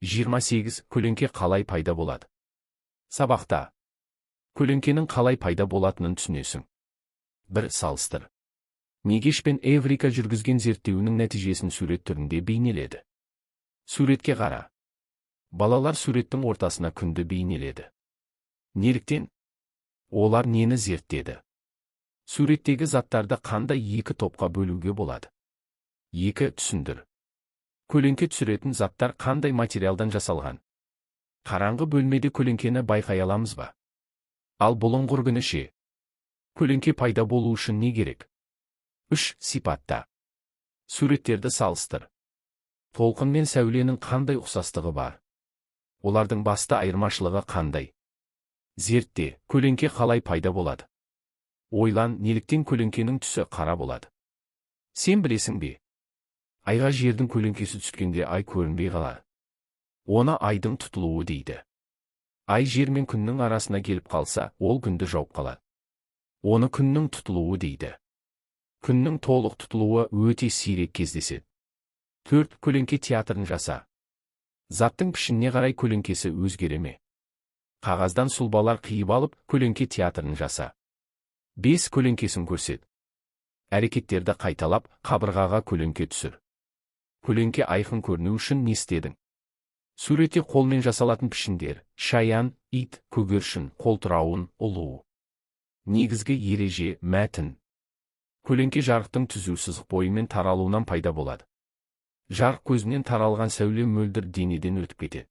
28. Көлеңке қалай пайда болады? Сабақта. Көлеңкенің қалай пайда болатынын түсінесің. 1. Салыстыр. Мегеш пен Эврика жүргізген зерттеуінің нәтижесін сурет түрінде бейнеледі. Суретке қара. Балалар суреттің ортасына күнді бейнеледі. Неліктен? Олар нені зерттеді? Суреттегі заттарды қандай екі топқа бөлуге болады? 2. Түсіндір. Көлеңке түсіретін заттар қандай материалдан жасалған? Қараңғы бөлмеде көлеңкені байқай аламыз ба? Ал бұлыңғыр күні ше? Көлеңке пайда болу үшін не керек? 3. Сипатта. Суреттерді салыстыр. Толқын мен сәуленің қандай ұқсастығы бар? Олардың басты айырмашылығы қандай? Зертте, көлеңке қалай пайда болады? Ойлан, неліктен көлеңкенің түсі қара болады? Сен білесің бе? Айға жердің көлеңкесі түскенде ай көрінбей қалады. Оны айдың тұтылуы дейді. Ай жер мен күннің арасына келіп қалса, ол күнді жауып қалады. Оны күннің тұтылуы дейді. Күннің толық тұтылуы өте сирек кездеседі. 4. Көлеңке театрын жаса. Заттың пішініне қарай көлеңкесі өзгере ме? Қағаздан сұлбалар қиып алып, көлеңке театрын жаса. 5. Көлеңкесін көрсет. Әрекеттерді қайталап, қабырғаға көлеңке түсір. Көлеңке айқын көріну үшін не істедің? Суретте қолмен жасалатын пішіндер: шаян, ит, көгершін, қолтырауын, ұлу. Негізгі ереже: мәтін. Көлеңке жарықтың түзу сызық бойымен таралуынан пайда болады. Жарық көзінен таралған сәуле мөлдір денеден өтіп кетеді.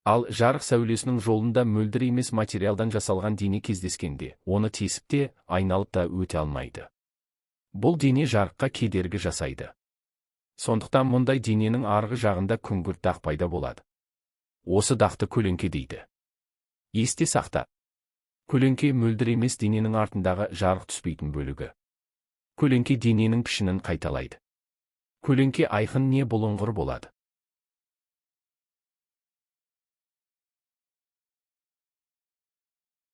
Ал жарық сәулесінің жолында мөлдір емес материалдан жасалған дене кездескенде, оны тесіп те, айналып та өте алмайды. Бұл дене жарыққа кедергі жасайды. Сондықтан мұндай дененің арғы жағында күңгірт дақ пайда болады. Осы дақты көлеңке дейді. Есте сақта. Көлеңке мөлдір емес дененің артындағы жарық түспейтін бөлігі. Көлеңке дененің пішінін қайталайды. Көлеңке айқын не бұлыңғыр болады?